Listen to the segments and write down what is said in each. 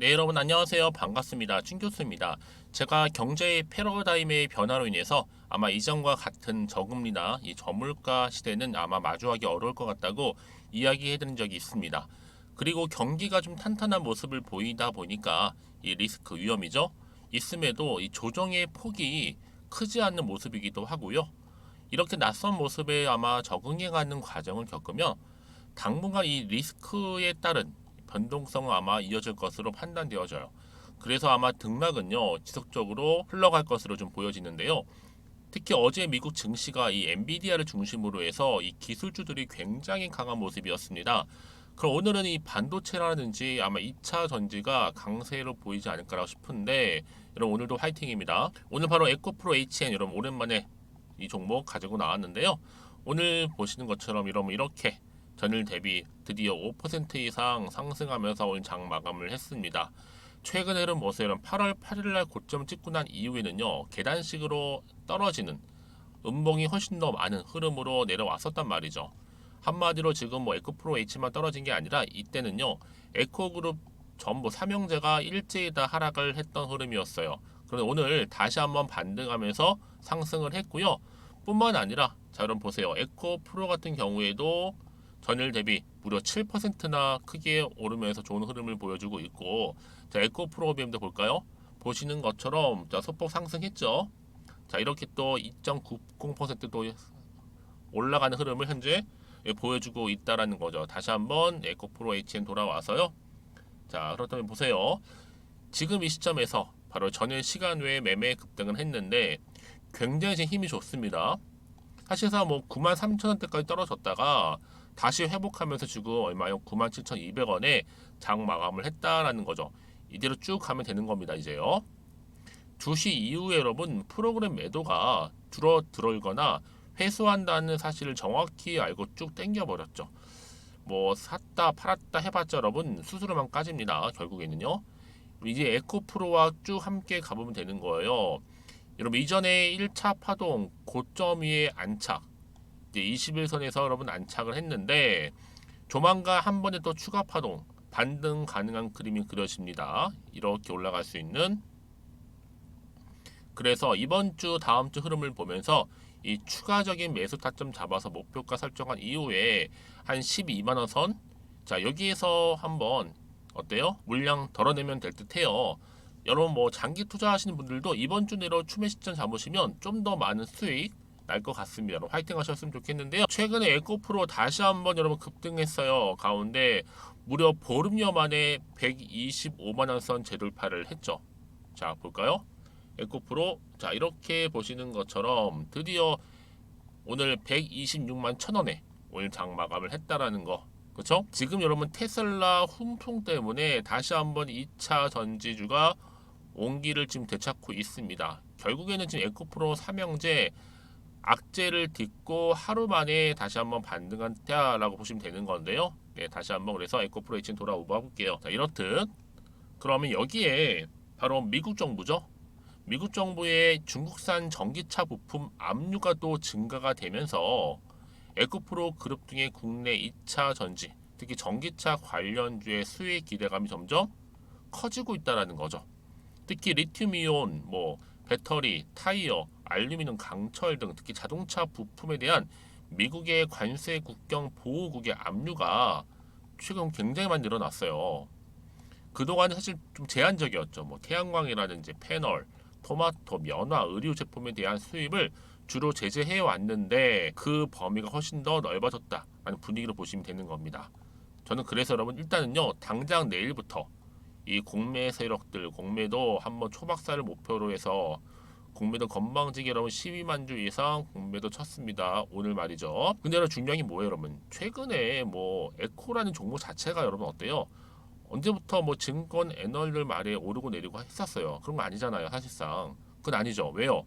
네, 여러분 안녕하세요. 반갑습니다. 춘 교수입니다. 제가 경제의 패러다임의 변화로 인해서 아마 이전과 같은 저금리나 이 저물가 시대는 아마 마주하기 어려울 것 같다고 이야기해드린 적이 있습니다. 그리고 경기가 좀 탄탄한 모습을 보이다 보니까 이 리스크 위험이죠. 있음에도 이 조정의 폭이 크지 않는 모습이기도 하고요. 이렇게 낯선 모습에 아마 적응해가는 과정을 겪으면 당분간 이 리스크에 따른 변동성은 아마 이어질 것으로 판단되어져요. 그래서 아마 등락은요 지속적으로 흘러갈 것으로 좀 보여지는데요. 특히 어제 미국 증시가 이 엔비디아를 중심으로 해서 이 기술주들이 굉장히 강한 모습이었습니다. 그럼 오늘은 이 반도체라든지 아마 2차 전지가 강세로 보이지 않을까라고 싶은데 여러분 오늘도 화이팅입니다. 오늘 바로 에코프로 HN 여러분 오랜만에 이 종목 가지고 나왔는데요. 오늘 보시는 것처럼 여러분 이렇게 전일 대비 드디어 5% 이상 상승하면서 오늘 장 마감을 했습니다. 최근 흐름 보세요. 8월 8일날 고점 찍고 난 이후에는요 계단식으로 떨어지는 음봉이 훨씬 더 많은 흐름으로 내려왔었단 말이죠. 한마디로 지금 뭐 에코프로 H만 떨어진 게 아니라 이때는요 에코그룹 전부 삼형제가 일제히 다 하락을 했던 흐름이었어요. 그런데 오늘 다시 한번 반등하면서 상승을 했고요. 뿐만 아니라 자 여러분 보세요. 에코프로 같은 경우에도 전일 대비 무려 7%나 크게 오르면서 좋은 흐름을 보여주고 있고, 자 에코프로비엠도 볼까요? 보시는 것처럼 자 소폭 상승했죠. 자 이렇게 또 2.90%도 올라가는 흐름을 현재 보여주고 있다라는 거죠. 다시 한번 에코프로 HN 돌아와서요. 자 그렇다면 보세요. 지금 이 시점에서 바로 전일 시간 외에 매매 급등을 했는데 굉장히 지금 힘이 좋습니다. 사실상 뭐 93,000원대까지 떨어졌다가 다시 회복하면서 지금 얼마요? 97,200원에 장 마감을 했다라는 거죠. 이대로 쭉 가면 되는 겁니다. 이제요. 2시 이후에 여러분 프로그램 매도가 줄어들거나 회수한다는 사실을 정확히 알고 쭉 당겨버렸죠. 뭐 샀다 팔았다 해봤자 여러분 수수료만 까집니다. 결국에는요. 이제 에코프로와 쭉 함께 가보면 되는 거예요. 여러분 이전에 1차 파동 고점 위에 안착 21선에서 여러분 안착을 했는데 조만간 한 번에 또 추가 파동 반등 가능한 그림이 그려집니다. 이렇게 올라갈 수 있는. 그래서 이번 주 다음 주 흐름을 보면서 이 추가적인 매수 타점 잡아서 목표가 설정한 이후에 한 12만원 선, 자 여기에서 한번 어때요? 물량 덜어내면 될 듯해요. 여러분 뭐 장기 투자하시는 분들도 이번 주 내로 추매 시점 잡으시면 좀 더 많은 수익 날 것 같습니다. 여러분 화이팅 하셨으면 좋겠는데요. 최근에 에코프로 다시 한번 여러분 급등했어요. 가운데 무려 보름여 만에 125만원 선 재돌파를 했죠. 자 볼까요? 에코프로 자 이렇게 보시는 것처럼 드디어 오늘 126만 1,000원에 오늘 장 마감을 했다라는 거. 그렇죠? 지금 여러분 테슬라 훈풍 때문에 다시 한번 2차 전지주가 온기를 지금 되찾고 있습니다. 결국에는 지금 에코프로 삼형제 악재를 딛고 하루 만에 다시 한번 반등한다라고 보시면 되는 건데요. 네, 다시 한번 그래서 에코프로 HN 돌아오고 볼게요. 자, 이렇듯 그러면 여기에 바로 미국 정부죠. 미국 정부의 중국산 전기차 부품 압류가 또 증가가 되면서 에코프로 그룹 등의 국내 2차 전지, 특히 전기차 관련주의 수익 기대감이 점점 커지고 있다라는 거죠. 특히 리튬이온, 뭐 배터리, 타이어, 알루미늄, 강철 등 특히 자동차 부품에 대한 미국의 관세 국경 보호국의 압류가 최근 굉장히 많이 늘어났어요. 그동안은 사실 좀 제한적이었죠. 뭐 태양광이라든지 패널, 토마토, 면화, 의류 제품에 대한 수입을 주로 제재해 왔는데 그 범위가 훨씬 더 넓어졌다라는 분위기로 보시면 되는 겁니다. 저는 그래서 여러분 일단은요 당장 내일부터 이 공매 세력들 공매도 한번 초박사를 목표로 해서 공매도 건방지게 여러분 12만 주 이상 공매도 쳤습니다. 오늘 말이죠. 근데 여러분 중요한 게 뭐예요, 여러분? 최근에 뭐 에코라는 종목 자체가 여러분 어때요? 언제부터 뭐 증권 애널들 말에 오르고 내리고 했었어요. 그런 거 아니잖아요, 사실상. 그건 아니죠. 왜요?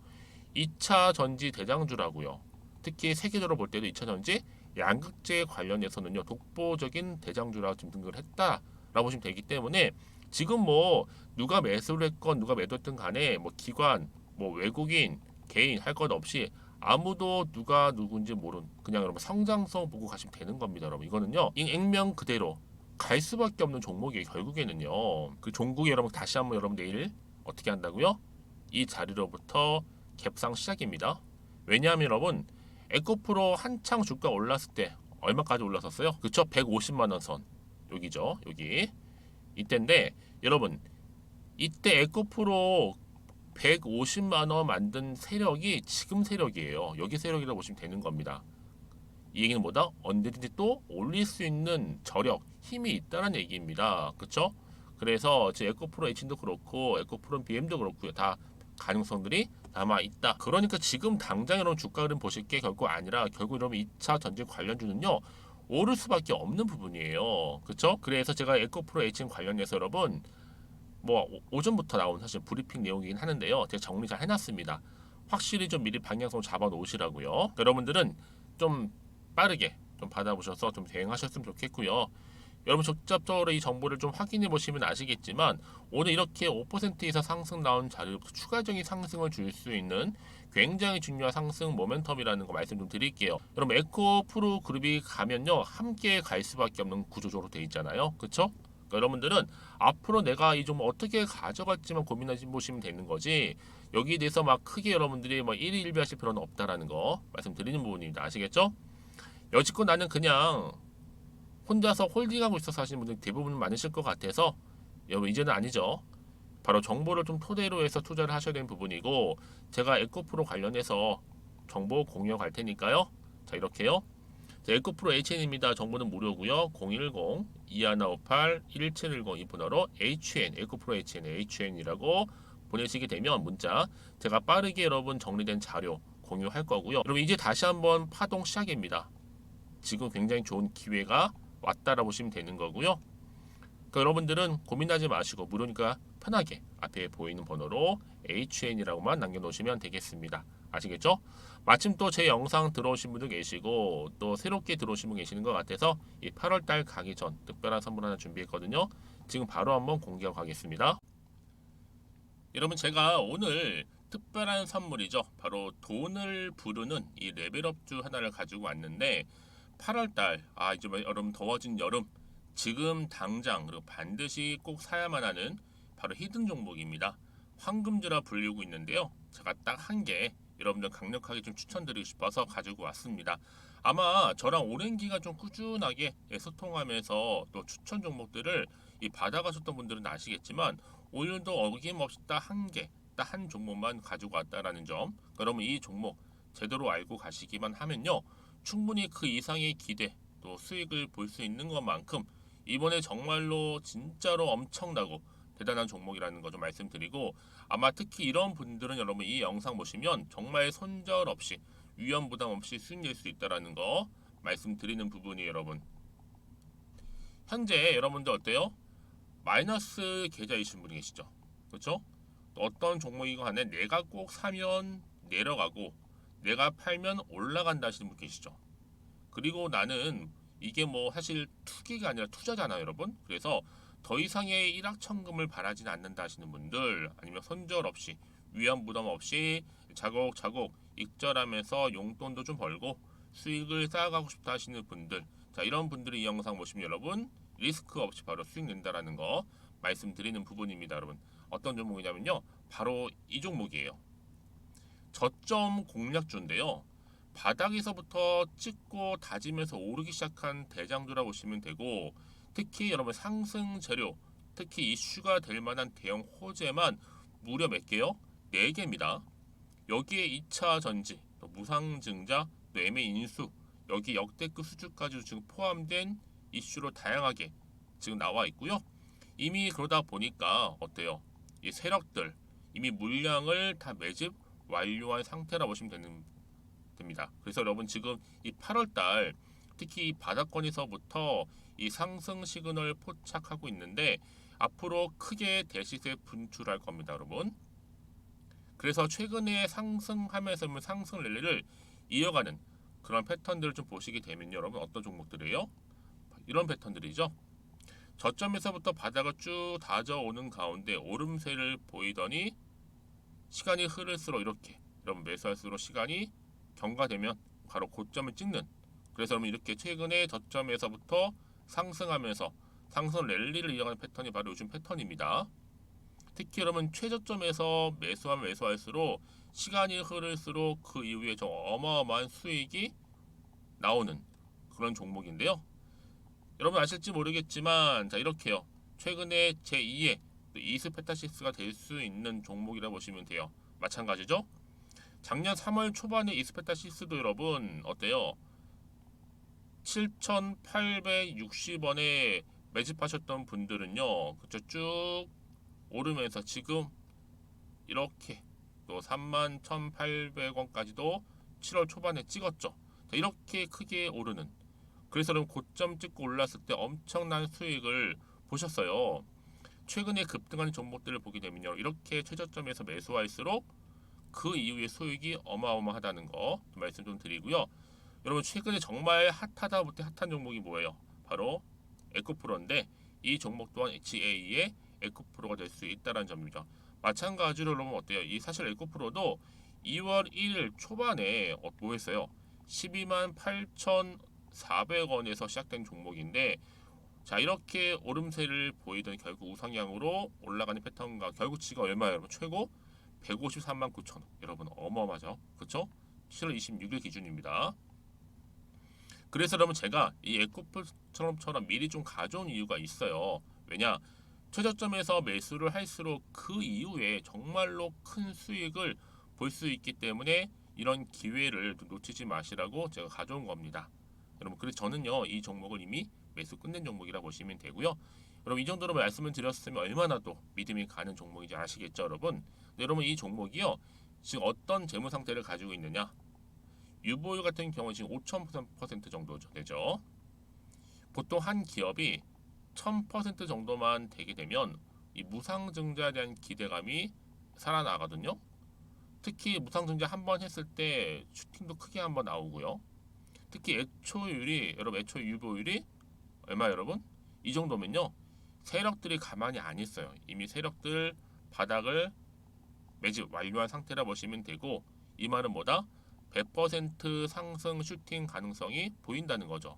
2차 전지 대장주라고요. 특히 세계적으로 볼 때도 2차 전지 양극재 관련해서는요 독보적인 대장주라고 지금 등극을 했다라고 보시면 되기 때문에 지금 뭐 누가 매수를 했건 누가 매도했든 간에 뭐 기관 뭐 외국인 개인 할 것 없이 아무도 누가 누군지 모르는 그냥 여러분 성장성 보고 가시면 되는 겁니다. 여러분 이거는요 익명 그대로 갈 수밖에 없는 종목이 결국에는요. 그 종국이 여러분 다시 한번 여러분 내일 어떻게 한다고요? 이 자리로부터 갭상 시작입니다. 왜냐하면 여러분 에코프로 한창 주가 올랐을 때 얼마까지 올랐었어요? 그쵸? 150만 원 선. 여기죠. 여기. 이때인데 여러분 이때 에코프로 150만 원 만든 세력이 지금 세력이에요. 여기 세력이라고 보시면 되는 겁니다. 이 얘기는 뭐다? 언제든지 또 올릴 수 있는 저력, 힘이 있다는 얘기입니다. 그쵸? 그래서 제 에코프로 H도 그렇고 에코프로 BM도 그렇고요. 다 가능성들이 남아 있다. 그러니까 지금 당장 여러분 주가 흐름 보실 게 결국 아니라 결국 여러분 2차 전지 관련주는요. 오를 수밖에 없는 부분이에요. 그쵸? 그래서 제가 에코프로 H인 관련해서 여러분 뭐 오전부터 나온 사실 브리핑 내용이긴 하는데요. 제가 정리 잘 해놨습니다. 확실히 좀 미리 방향성 잡아 놓으시라고요. 여러분들은 좀 빠르게 좀 받아보셔서 좀 대응하셨으면 좋겠고요. 여러분 직접적으로 이 정보를 좀 확인해 보시면 아시겠지만 오늘 이렇게 5% 이상 상승 나온 자리부터 추가적인 상승을 줄 수 있는 굉장히 중요한 상승 모멘텀이라는 거 말씀 좀 드릴게요. 여러분 에코프로 그룹이 가면요 함께 갈 수밖에 없는 구조적으로 돼 있잖아요. 그렇죠? 그러니까 여러분들은 앞으로 내가 이 좀 어떻게 가져갈지만 고민해 보시면 되는 거지 여기에 대해서 막 크게 여러분들이 뭐 일희일비하실 필요는 없다라는 거 말씀드리는 부분입니다. 아시겠죠? 여지껏 나는 그냥 혼자서 홀딩하고 있어서 하시는 분들 대부분 많으실 것 같아서 여러분 이제는 아니죠. 바로 정보를 좀 토대로 해서 투자를 하셔야 되는 부분이고 제가 에코프로 관련해서 정보 공유해 갈 테니까요. 자 이렇게요. 자, 에코프로 HN입니다. 정보는 무료고요. 010-2158-1710 이 번호로 HN 에코프로 HN HN이라고 보내시게 되면 문자 제가 빠르게 여러분 정리된 자료 공유할 거고요. 여러분 이제 다시 한번 파동 시작입니다. 지금 굉장히 좋은 기회가 왔다라 보시면 되는 거고요. 그러니까 여러분들은 고민하지 마시고 무료니까 편하게 앞에 보이는 번호로 HN이라고만 남겨놓으시면 되겠습니다. 아시겠죠? 마침 또 제 영상 들어오신 분도 계시고 또 새롭게 들어오신 분 계시는 것 같아서 이 8월달 가기 전 특별한 선물 하나 준비했거든요. 지금 바로 한번 공개하고 가겠습니다. 여러분 제가 오늘 특별한 선물이죠. 바로 돈을 부르는 이 레벨업주 하나를 가지고 왔는데 8월달 이제 여러분 더워진 여름 지금 당장 그리고 반드시 꼭 사야만 하는 바로 히든 종목입니다. 황금주라 불리고 있는데요. 제가 딱 한 개 여러분들 강력하게 좀 추천드리고 싶어서 가지고 왔습니다. 아마 저랑 오랜 기간 좀 꾸준하게 소통하면서 또 추천 종목들을 받아가셨던 분들은 아시겠지만 오늘도 어김없이 딱 한 개, 딱 한 종목만 가지고 왔다라는 점. 그러면 이 종목 제대로 알고 가시기만 하면요. 충분히 그 이상의 기대 또 수익을 볼 수 있는 것만큼 이번에 정말로 진짜로 엄청나고 대단한 종목이라는 거 좀 말씀드리고 아마 특히 이런 분들은 여러분 이 영상 보시면 정말 손절없이 위험 부담 없이 수익 낼 수 있다라는 거 말씀드리는 부분이 여러분 현재 여러분들 어때요? 마이너스 계좌이신 분이 계시죠? 그렇죠? 어떤 종목이건 간에 내가 꼭 사면 내려가고 내가 팔면 올라간다 하시는 분 계시죠? 그리고 나는 이게 뭐 사실 투기가 아니라 투자잖아요, 여러분. 그래서 더 이상의 일확천금을 바라지는 않는다 하시는 분들 아니면 손절 없이 위험 부담 없이 자곡자곡 익절하면서 용돈도 좀 벌고 수익을 쌓아가고 싶다 하시는 분들 자 이런 분들이 이 영상 보시면 여러분 리스크 없이 바로 수익 낸다라는 거 말씀드리는 부분입니다, 여러분. 어떤 종목이냐면요. 바로 이 종목이에요. 저점 공략주인데요. 바닥에서부터 찍고 다지면서 오르기 시작한 대장주라고 보시면 되고 특히 여러분 상승 재료 특히 이슈가 될 만한 대형 호재만 무려 몇 개요? 4개입니다. 여기에 2차 전지, 또 무상증자, 또 매매 인수 여기 역대급 수주까지 지금 포함된 이슈로 다양하게 지금 나와 있고요. 이미 그러다 보니까 어때요? 이 세력들 이미 물량을 다 매집 완료한 상태라 보시면 됩니다. 그래서 여러분 지금 이 8월달 특히 이 바닥권에서부터 이 상승 시그널 포착하고 있는데 앞으로 크게 대시세 분출할 겁니다, 여러분. 그래서 최근에 상승하면서 상승 랠리를 이어가는 그런 패턴들을 좀 보시게 되면 여러분 어떤 종목들이에요? 이런 패턴들이죠. 저점에서부터 바닥을 쭉 다져오는 가운데 오름세를 보이더니 시간이 흐를수록 이렇게 여러분 매수할수록 시간이 경과되면 바로 고점을 찍는 그래서 여러분 이렇게 최근에 저점에서부터 상승하면서 상승 랠리를 이어가는 패턴이 바로 요즘 패턴입니다. 특히 여러분 최저점에서 매수하면 매수할수록 시간이 흐를수록 그 이후에 좀 어마어마한 수익이 나오는 그런 종목인데요. 여러분 아실지 모르겠지만 자 이렇게요. 최근에 제2의 이스페타시스가 될 수 있는 종목이라 보시면 돼요. 마찬가지죠. 작년 3월 초반에 이스페타시스도 여러분 어때요? 7,860원에 매집하셨던 분들은요. 그쵸 쭉 오르면서 지금 이렇게 또 31,800원까지도 7월 초반에 찍었죠. 이렇게 크게 오르는 그래서 그럼 고점 찍고 올랐을 때 엄청난 수익을 보셨어요. 최근에 급등한 종목들을 보게 되면요. 이렇게 최저점에서 매수할수록 그 이후에 수익이 어마어마하다는 거 말씀 좀 드리고요. 여러분 최근에 정말 핫하다 못해 핫한 종목이 뭐예요? 바로 에코프로인데 이 종목 또한 HA의 에코프로가 될 수 있다는 점이죠. 마찬가지로 여러분 어때요? 이 사실 에코프로도 2월 1일 초반에 뭐 했어요? 12만 8,400원에서 시작된 종목인데 자 이렇게 오름세를 보이던 결국 우상향으로 올라가는 패턴과 결국 지가 얼마예요 여러분? 최고 153만 9천원 여러분 어마어마하죠 그쵸? 7월 26일 기준입니다. 그래서 여러분 제가 이 에코프처럼 미리 좀 가져온 이유가 있어요. 왜냐 최저점에서 매수를 할수록 그 이후에 정말로 큰 수익을 볼 수 있기 때문에 이런 기회를 놓치지 마시라고 제가 가져온 겁니다. 여러분 그래서 저는요 이 종목을 이미 매수 끝낸 종목이라 보시면 되고요. 여러분 이 정도로 말씀을 드렸으면 얼마나 또 믿음이 가는 종목인지 아시겠죠 여러분. 여러분 이 종목이요 지금 어떤 재무 상태를 가지고 있느냐 유보율 같은 경우 지금 5,000% 정도 되죠. 보통 한 기업이 1,000% 정도만 되게 되면 이 무상증자에 대한 기대감이 살아나거든요. 특히 무상증자 한 번 했을 때 슈팅도 크게 한번 나오고요. 특히 애초율이 여러분 애초 유보율이 얼마 여러분? 이 정도면요. 세력들이 가만히 안 있어요. 이미 세력들 바닥을 매집 완료한 상태라 보시면 되고 이 말은 뭐다? 100% 상승 슈팅 가능성이 보인다는 거죠.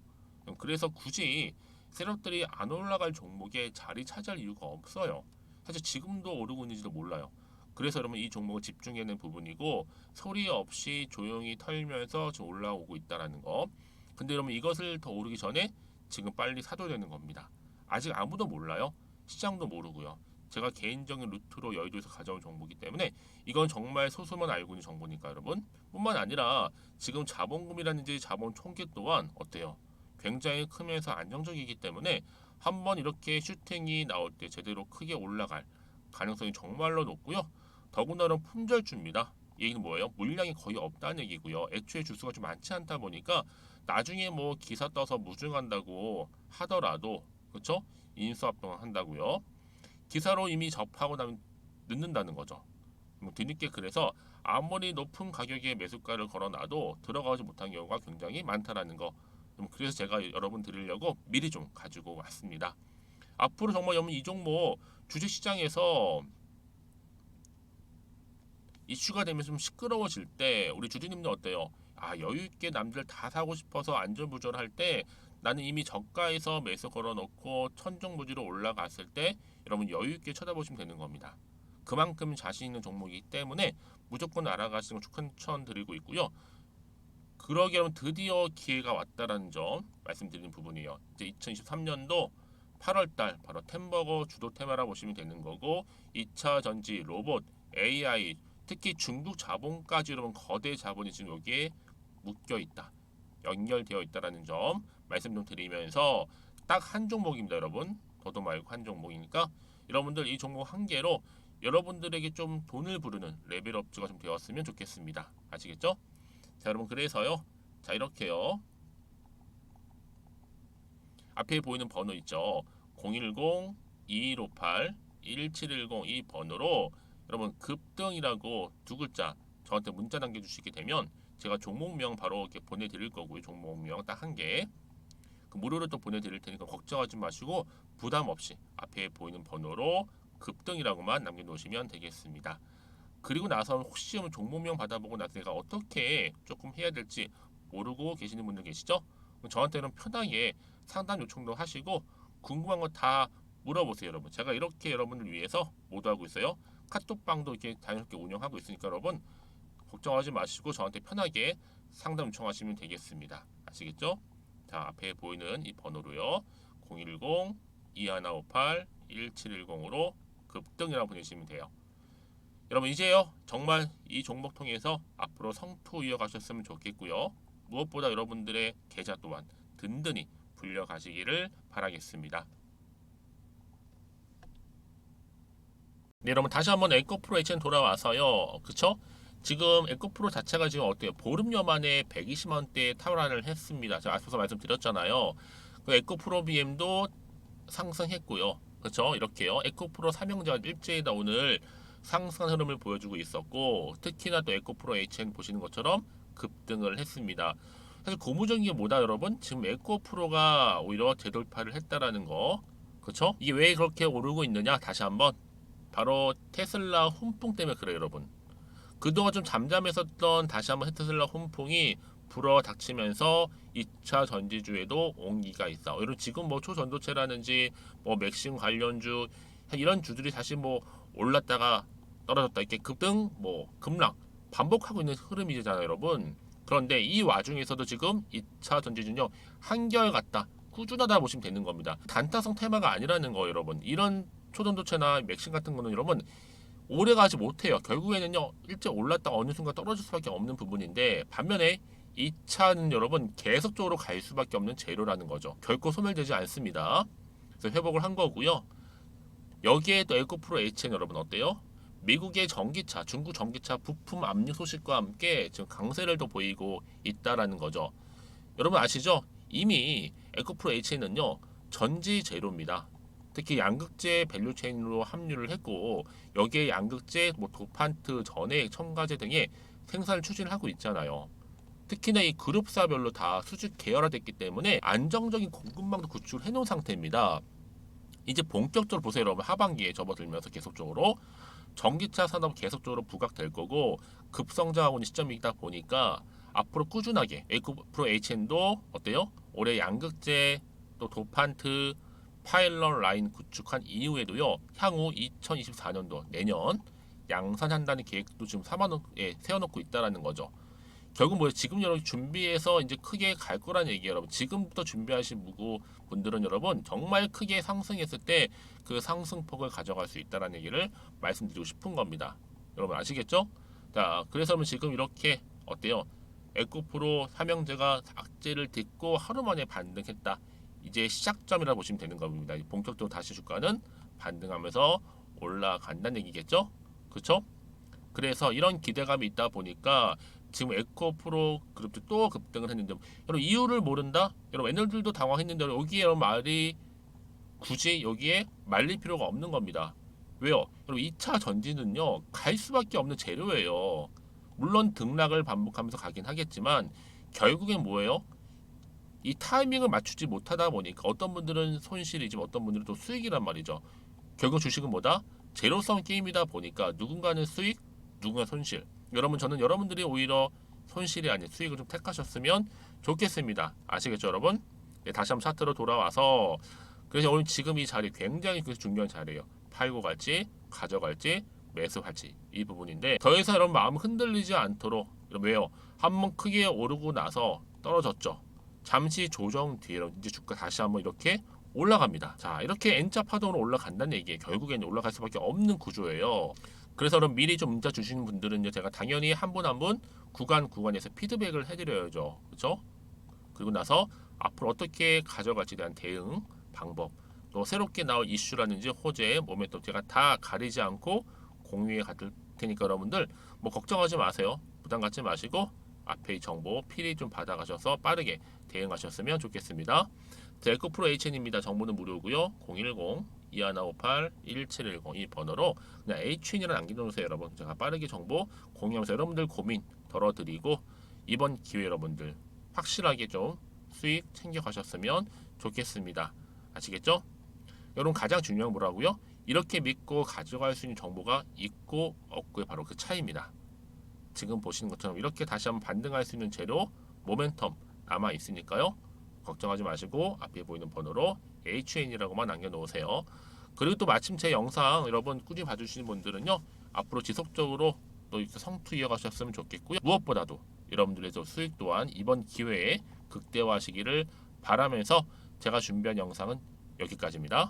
그래서 굳이 세력들이 안 올라갈 종목에 자리 차지할 이유가 없어요. 사실 지금도 오르고 있는지도 몰라요. 그래서 여러분 이 종목을 집중해야 하는 부분이고 소리 없이 조용히 털면서 지금 올라오고 있다라는 거. 근데 여러분 이것을 더 오르기 전에 지금 빨리 사둬야 되는 겁니다. 아직 아무도 몰라요. 시장도 모르고요. 제가 개인적인 루트로 여의도에서 가져온 정보이기 때문에 이건 정말 소수만 알고 있는 정보니까 여러분 뿐만 아니라 지금 자본금이라든지 자본 총계 또한 어때요? 굉장히 크면서 안정적이기 때문에 한번 이렇게 슈팅이 나올 때 제대로 크게 올라갈 가능성이 정말로 높고요. 더군다나 품절주입니다. 이 얘기는 뭐예요? 물량이 거의 없다는 얘기고요. 애초에 주수가 좀 많지 않다 보니까 나중에 뭐 기사 떠서 무증한다고 하더라도 그렇죠? 인수합병을 한다고요. 기사로 이미 접하고 나면 늦는다는 거죠. 뒤늦게 그래서 아무리 높은 가격에 매수가를 걸어놔도 들어가지 못한 경우가 굉장히 많다라는 거. 그래서 제가 여러분 드리려고 미리 좀 가지고 왔습니다. 앞으로 정말 여러분 이 종목 주식시장에서 이슈가 되면 좀 시끄러워질 때 우리 주주님들 어때요? 아 여유 있게 남들 다 사고 싶어서 안절부절할 때 나는 이미 저가에서 매수 걸어놓고 천정부지로 올라갔을 때 여러분 여유 있게 쳐다보시면 되는 겁니다. 그만큼 자신 있는 종목이기 때문에 무조건 알아가시는 걸 추천드리고 있고요. 그러기 위해 드디어 기회가 왔다라는 점 말씀드리는 부분이에요. 이제 2023년도 8월달 바로 템버거 주도 테마라 보시면 되는 거고 2차 전지, 로봇, AI 특히 중국 자본까지 여러분 거대 자본이 지금 여기에 묶여 있다. 연결되어 있다라는 점 말씀 좀 드리면서 딱 한 종목입니다, 여러분. 더도 말고 한 종목이니까 여러분들 이 종목 한 개로 여러분들에게 좀 돈을 부르는 레벨업주가 좀 되었으면 좋겠습니다. 아시겠죠? 자, 여러분 그래서요. 자, 이렇게요. 앞에 보이는 번호 있죠. 010-2158-1710 이 번호로 여러분 급등이라고 두 글자 저한테 문자 남겨주시게 되면 제가 종목명 바로 이렇게 보내드릴 거고요. 종목명 딱 한 개. 그 무료로 또 보내드릴 테니까 걱정하지 마시고 부담 없이 앞에 보이는 번호로 급등이라고만 남겨놓으시면 되겠습니다. 그리고 나서 혹시 종목명 받아보고 나서 내가 어떻게 조금 해야 될지 모르고 계시는 분들 계시죠? 저한테는 편하게 상담 요청도 하시고 궁금한 거 다 물어보세요, 여러분. 제가 이렇게 여러분을 위해서 모두하고 있어요. 카톡방도 이렇게 자연스럽게 운영하고 있으니까 여러분 걱정하지 마시고 저한테 편하게 상담 요청하시면 되겠습니다. 아시겠죠? 자, 앞에 보이는 이 번호로요. 010-2158-1710으로 급등이라고 보내시면 돼요. 여러분 이제요 정말 이 종목 통해서 앞으로 성투 이어가셨으면 좋겠고요. 무엇보다 여러분들의 계좌 또한 든든히 불려가시기를 바라겠습니다. 네, 여러분 다시 한번 에코프로 HN 돌아와서요. 그쵸? 지금 에코프로 자체가 지금 어때요? 보름여 만에 120만원대 탈환을 했습니다. 제가 앞서서 말씀드렸잖아요. 그 에코프로 BM도 상승했고요. 그렇죠? 이렇게요. 에코프로 삼형제가 일제히다 오늘 상승한 흐름을 보여주고 있었고 특히나 또 에코프로 HN 보시는 것처럼 급등을 했습니다. 사실 고무적인 게 뭐다 여러분? 지금 에코프로가 오히려 재돌파를 했다라는 거. 그렇죠? 이게 왜 그렇게 오르고 있느냐? 다시 한번 바로 테슬라 훈풍 때문에 그래요, 여러분. 그동안 좀 잠잠했었던 다시 한번 테슬라 훈풍이 불어닥치면서 2차 전지주에도 온기가 있어. 이런 지금 뭐 초전도체라든지 뭐 맥심 관련주 이런 주들이 다시 뭐 올랐다가 떨어졌다 이렇게 급등 뭐 급락 반복하고 있는 흐름이잖아요, 여러분. 그런데 이 와중에서도 지금 2차 전지주는요 한결같다 꾸준하다 보시면 되는 겁니다. 단타성 테마가 아니라는 거예요, 여러분. 이런 초전도체나 맥심 같은 거는 여러분 오래 가지 못해요. 결국에는요 일찍 올랐다 어느 순간 떨어질 수밖에 없는 부분인데 반면에 2차는 여러분 계속적으로 갈 수밖에 없는 재료라는 거죠. 결코 소멸되지 않습니다. 그래서 회복을 한 거고요. 여기에 또 에코프로 HN 여러분 어때요? 미국의 전기차, 중국 전기차 부품 압류 소식과 함께 지금 강세를 더 보이고 있다라는 거죠. 여러분 아시죠? 이미 에코프로 HN은요 전지 재료입니다. 특히 양극재 밸류체인으로 합류를 했고 여기에 양극재, 뭐 도판트, 전해, 첨가제 등의 생산을 추진을 하고 있잖아요. 특히나 이 그룹사별로 다 수직 계열화됐기 때문에 안정적인 공급망도 구축을 해놓은 상태입니다. 이제 본격적으로 보세요, 여러분. 하반기에 접어들면서 계속적으로 전기차 산업 계속적으로 부각될 거고 급성장하고 있는 시점이다 보니까 앞으로 꾸준하게 에코프로 HN도 어때요? 올해 양극재 또 도판트 파일럿 라인 구축한 이후에도요 향후 2024년도 내년 양산한다는 계획도 지금 세워놓고 있다라는 거죠. 결국 뭐예요? 지금 여러분 준비해서 이제 크게 갈 거라는 얘기예요, 여러분. 지금부터 준비하신 무구 분들은 여러분 정말 크게 상승했을 때 그 상승폭을 가져갈 수 있다라는 얘기를 말씀드리고 싶은 겁니다. 여러분 아시겠죠? 자, 그래서 여러분 지금 이렇게 어때요? 에코프로 삼형제가 악재를 딛고 하루 만에 반등했다. 이제 시작점이라고 보시면 되는 겁니다. 본격적으로 다시 주가는 반등하면서 올라간다는 얘기겠죠? 그렇죠? 그래서 이런 기대감이 있다 보니까 지금 에코프로 그룹도 또 급등을 했는데 여러분 이유를 모른다? 여러분 애널들도 당황했는데 여기에 여러분 말이 굳이 여기에 말릴 필요가 없는 겁니다. 왜요? 여러분 2차 전지는요 갈 수밖에 없는 재료예요. 물론 등락을 반복하면서 가긴 하겠지만 결국엔 뭐예요? 이 타이밍을 맞추지 못하다 보니까 어떤 분들은 손실이지만 어떤 분들은 또 수익이란 말이죠. 결국 주식은 뭐다? 제로섬 게임이다 보니까 누군가는 수익, 누군가 손실. 여러분 저는 여러분들이 오히려 손실이 아닌 수익을 좀 택하셨으면 좋겠습니다. 아시겠죠, 여러분? 네, 다시 한번 차트로 돌아와서 그래서 오늘 지금 이 자리 굉장히 중요한 자리예요. 팔고 갈지, 가져갈지, 매수할지 이 부분인데 더 이상 여러분 마음 흔들리지 않도록 왜요? 한번 크게 오르고 나서 떨어졌죠. 잠시 조정 뒤에 이제 주가 다시 한번 이렇게 올라갑니다. 자, 이렇게 N자 파동으로 올라간다는 얘기예요. 결국에는 올라갈 수밖에 없는 구조예요. 그래서 그럼 미리 좀 문자 주시는 분들은요, 제가 당연히 한 분 한 분 구간에서 피드백을 해드려야죠. 그렇죠? 그리고 나서 앞으로 어떻게 가져갈지에 대한 대응 방법, 또 새롭게 나올 이슈라든지 호재, 모멘텀 제가 다 가리지 않고 공유해 갈 테니까 여러분들 뭐 걱정하지 마세요. 부담 갖지 마시고 앞에 이 정보 필히 좀 받아가셔서 빠르게 대응하셨으면 좋겠습니다. 에코프로 HN입니다. 정보는 무료고요. 010-2158-1710 이 번호로 그냥 HN이라 남겨놓으세요, 여러분. 제가 빠르게 정보 공유하면서 여러분들 고민 덜어드리고 이번 기회 여러분들 확실하게 좀 수익 챙겨가셨으면 좋겠습니다. 아시겠죠? 여러분 가장 중요한 뭐라고요? 이렇게 믿고 가져갈 수 있는 정보가 있고 없고의 바로 그 차이입니다. 지금 보시는 것처럼 이렇게 다시 한번 반등할 수 있는 재료 모멘텀 남아 있으니까요. 걱정하지 마시고 앞에 보이는 번호로 HN이라고만 남겨놓으세요. 그리고 또 마침 제 영상 여러분 꾸준히 봐주시는 분들은요, 앞으로 지속적으로 또 이렇게 성투 이어가셨으면 좋겠고요. 무엇보다도 여러분들의 수익 또한 이번 기회에 극대화하시기를 바라면서 제가 준비한 영상은 여기까지입니다.